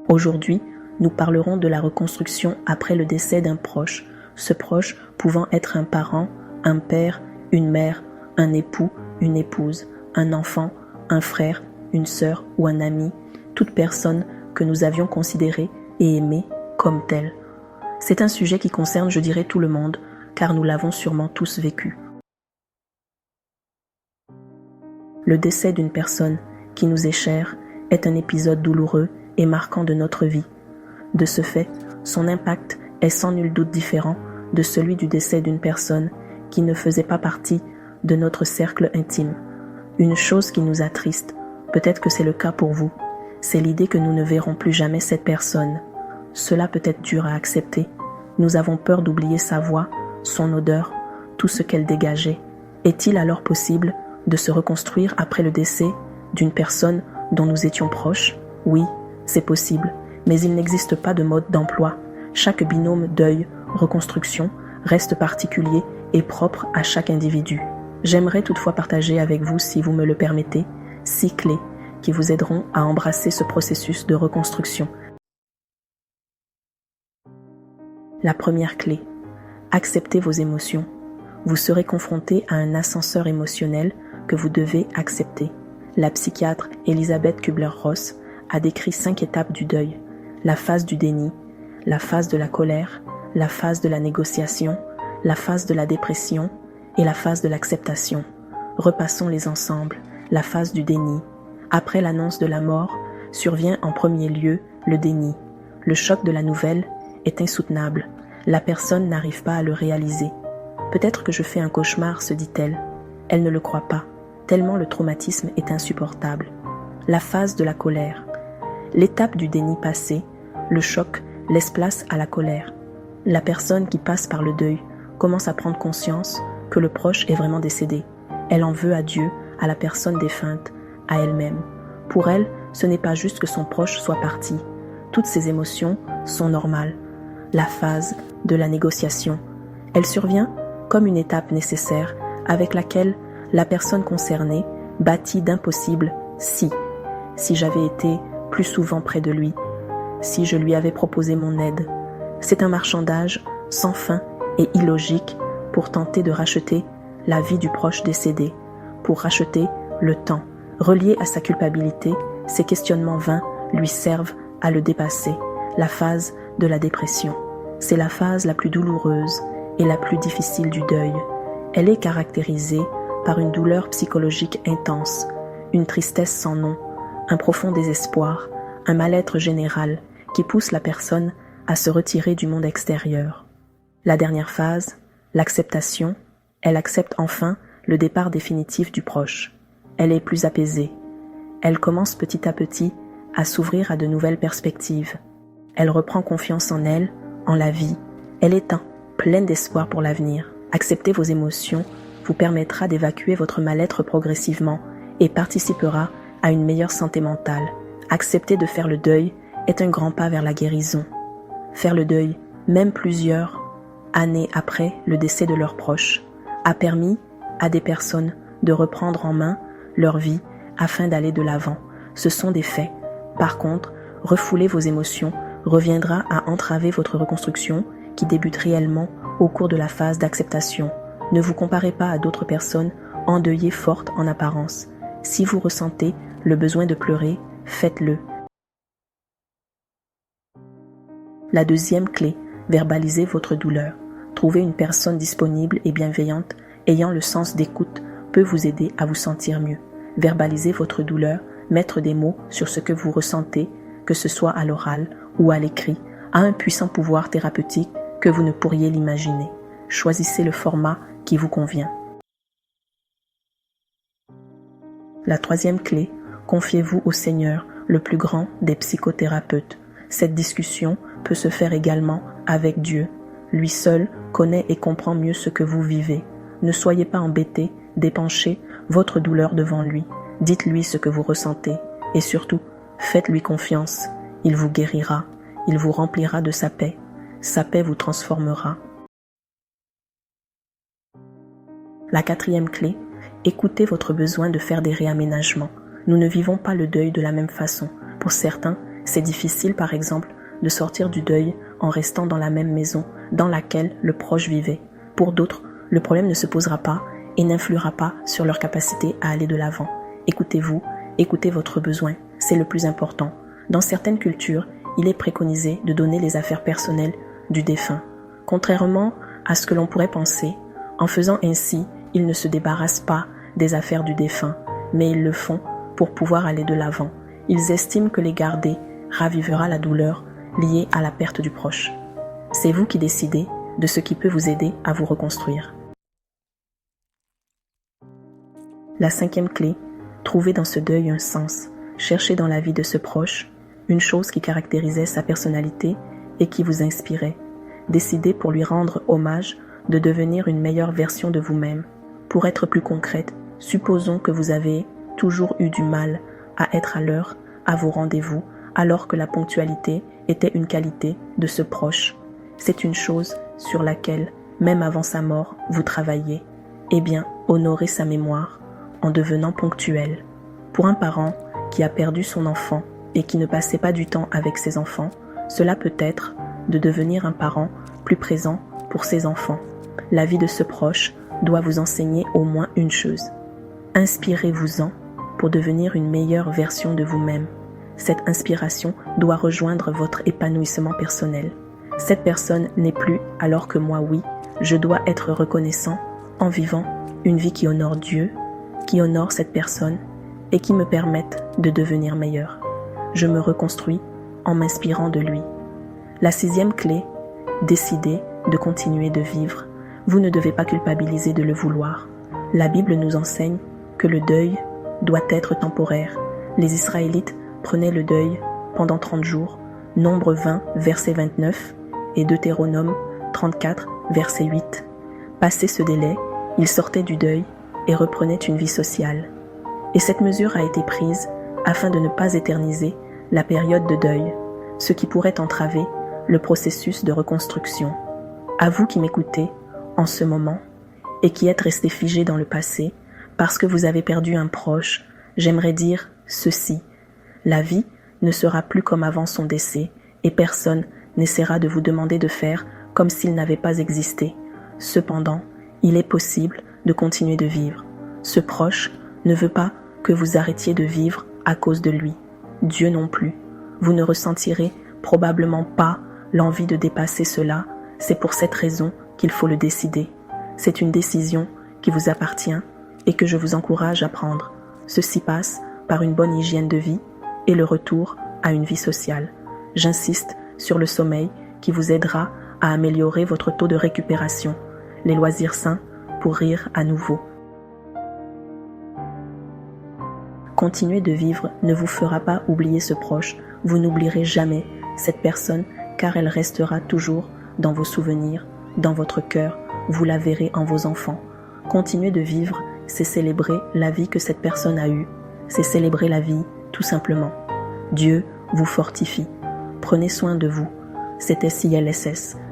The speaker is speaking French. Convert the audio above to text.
Aujourd'hui, nous parlerons de la reconstruction après le décès d'un proche, ce proche pouvant être un parent, un père, une mère, un époux, une épouse, un enfant, un frère, une sœur ou un ami, toute personne que nous avions considérée et aimée comme telle. C'est un sujet qui concerne, je dirais, tout le monde, car nous l'avons sûrement tous vécu. Le décès d'une personne qui nous est chère est un épisode douloureux et marquant de notre vie. De ce fait, son impact est sans nul doute différent de celui du décès d'une personne qui ne faisait pas partie de notre cercle intime. Une chose qui nous attriste, peut-être que c'est le cas pour vous, c'est l'idée que nous ne verrons plus jamais cette personne. Cela peut être dur à accepter. Nous avons peur d'oublier sa voix, son odeur, tout ce qu'elle dégageait. Est-il alors possible de se reconstruire après le décès d'une personne dont nous étions proches? Oui, c'est possible, mais il n'existe pas de mode d'emploi. Chaque binôme deuil-reconstruction reste particulier et propre à chaque individu. J'aimerais toutefois partager avec vous, si vous me le permettez, 6 clés qui vous aideront à embrasser ce processus de reconstruction. La première clé, acceptez vos émotions. Vous serez confronté à un ascenseur émotionnel que vous devez accepter. La psychiatre Elisabeth Kübler-Ross a décrit 5 étapes du deuil: la phase du déni, la phase de la colère, la phase de la négociation, la phase de la dépression et la phase de l'acceptation. Repassons-les ensemble. La phase du déni. Après l'annonce de la mort, survient en premier lieu le déni. Le choc de la nouvelle est insoutenable. La personne n'arrive pas à le réaliser. Peut-être que je fais un cauchemar, se dit-elle. Elle ne le croit pas, tellement le traumatisme est insupportable. La phase de la colère. L'étape du déni passée, le choc laisse place à la colère. La personne qui passe par le deuil commence à prendre conscience que le proche est vraiment décédé. Elle en veut à Dieu, à la personne défunte, à elle-même. Pour elle, ce n'est pas juste que son proche soit parti. Toutes ces émotions sont normales. La phase de la négociation. Elle survient comme une étape nécessaire avec laquelle la personne concernée bâtit d'impossibles si j'avais été plus souvent près de lui, si je lui avais proposé mon aide. C'est un marchandage sans fin et illogique pour tenter de racheter la vie du proche décédé, pour racheter le temps. Relié à sa culpabilité, ces questionnements vains lui servent à le dépasser. La phase de la dépression. C'est la phase la plus douloureuse et la plus difficile du deuil. Elle est caractérisée par une douleur psychologique intense, une tristesse sans nom, un profond désespoir, un mal-être général qui pousse la personne à se retirer du monde extérieur. La dernière phase, l'acceptation, elle accepte enfin le départ définitif du proche. Elle est plus apaisée. Elle commence petit à petit à s'ouvrir à de nouvelles perspectives. Elle reprend confiance en elle, en la vie. Elle est pleine d'espoir pour l'avenir. Accepter vos émotions vous permettra d'évacuer votre mal-être progressivement et participera à une meilleure santé mentale. Accepter de faire le deuil est un grand pas vers la guérison. Faire le deuil, même plusieurs années après le décès de leurs proches, a permis à des personnes de reprendre en main leur vie afin d'aller de l'avant. Ce sont des faits. Par contre, refouler vos émotions reviendra à entraver votre reconstruction qui débute réellement au cours de la phase d'acceptation. Ne vous comparez pas à d'autres personnes endeuillées fortes en apparence. Si vous ressentez le besoin de pleurer, faites-le. La deuxième clé, verbalisez votre douleur. Trouver une personne disponible et bienveillante, ayant le sens d'écoute, peut vous aider à vous sentir mieux. Verbaliser votre douleur, mettre des mots sur ce que vous ressentez, que ce soit à l'oral ou à l'écrit, a un puissant pouvoir thérapeutique que vous ne pourriez l'imaginer. Choisissez le format qui vous convient. La troisième clé, confiez-vous au Seigneur, le plus grand des psychothérapeutes. Cette discussion peut se faire également avec Dieu. Lui seul connaît et comprend mieux ce que vous vivez. Ne soyez pas embêtés d'épancher votre douleur devant lui. Dites-lui ce que vous ressentez et surtout, faites-lui confiance. Il vous guérira, il vous remplira de sa paix. Sa paix vous transformera. La quatrième clé, écoutez votre besoin de faire des réaménagements. Nous ne vivons pas le deuil de la même façon. Pour certains, C'est difficile, par exemple, de sortir du deuil en restant dans la même maison dans laquelle le proche vivait. Pour d'autres, le problème ne se posera pas et n'influera pas sur leur capacité à aller de l'avant. Écoutez-vous, écoutez votre besoin, c'est le plus important. Dans certaines cultures, il est préconisé de donner les affaires personnelles du défunt. Contrairement à ce que l'on pourrait penser, en faisant ainsi, ils ne se débarrassent pas des affaires du défunt, mais ils le font pour pouvoir aller de l'avant. Ils estiment que les garder ravivera la douleur liée à la perte du proche. C'est vous qui décidez de ce qui peut vous aider à vous reconstruire. La 5e clé, trouvez dans ce deuil un sens. Cherchez dans la vie de ce proche une chose qui caractérisait sa personnalité et qui vous inspirait. Décidez pour lui rendre hommage de devenir une meilleure version de vous-même. Pour être plus concrète, supposons que vous avez toujours eu du mal à être à l'heure à vos rendez-vous, alors que la ponctualité était une qualité de ce proche. C'est une chose sur laquelle, même avant sa mort, vous travaillez. Eh bien, honorez sa mémoire en devenant ponctuel. Pour un parent qui a perdu son enfant et qui ne passait pas du temps avec ses enfants, cela peut être de devenir un parent plus présent pour ses enfants. La vie de ce proche doit vous enseigner au moins une chose. Inspirez-vous-en pour devenir une meilleure version de vous-même. Cette inspiration doit rejoindre votre épanouissement personnel. Cette personne n'est plus, alors que moi oui, je dois être reconnaissant en vivant une vie qui honore Dieu, qui honore cette personne et qui me permette de devenir meilleur. Je me reconstruis en m'inspirant de lui. La 6e clé, décidez de continuer de vivre. Vous ne devez pas culpabiliser de le vouloir. La Bible nous enseigne que le deuil doit être temporaire. Les Israélites prenaient le deuil pendant 30 jours, Nombre 20, verset 29 et Deutéronome 34, verset 8. Passé ce délai, ils sortaient du deuil et reprenaient une vie sociale. Et cette mesure a été prise afin de ne pas éterniser la période de deuil, ce qui pourrait entraver le processus de reconstruction. À vous qui m'écoutez en ce moment et qui êtes resté figé dans le passé parce que vous avez perdu un proche, j'aimerais dire ceci. La vie ne sera plus comme avant son décès et personne n'essaiera de vous demander de faire comme s'il n'avait pas existé. Cependant, il est possible de continuer de vivre. Ce proche ne veut pas que vous arrêtiez de vivre à cause de lui. Dieu non plus. Vous ne ressentirez probablement pas l'envie de dépasser cela. C'est pour cette raison qu'il faut le décider. C'est une décision qui vous appartient et que je vous encourage à prendre. Ceci passe par une bonne hygiène de vie et le retour à une vie sociale. J'insiste sur le sommeil qui vous aidera à améliorer votre taux de récupération, les loisirs sains pour rire à nouveau. Continuer de vivre ne vous fera pas oublier ce proche. Vous n'oublierez jamais cette personne car elle restera toujours dans vos souvenirs, dans votre cœur. Vous la verrez en vos enfants. Continuer de vivre, c'est célébrer la vie que cette personne a eue. C'est célébrer la vie, tout simplement. Dieu vous fortifie. Prenez soin de vous. C'était CLSS.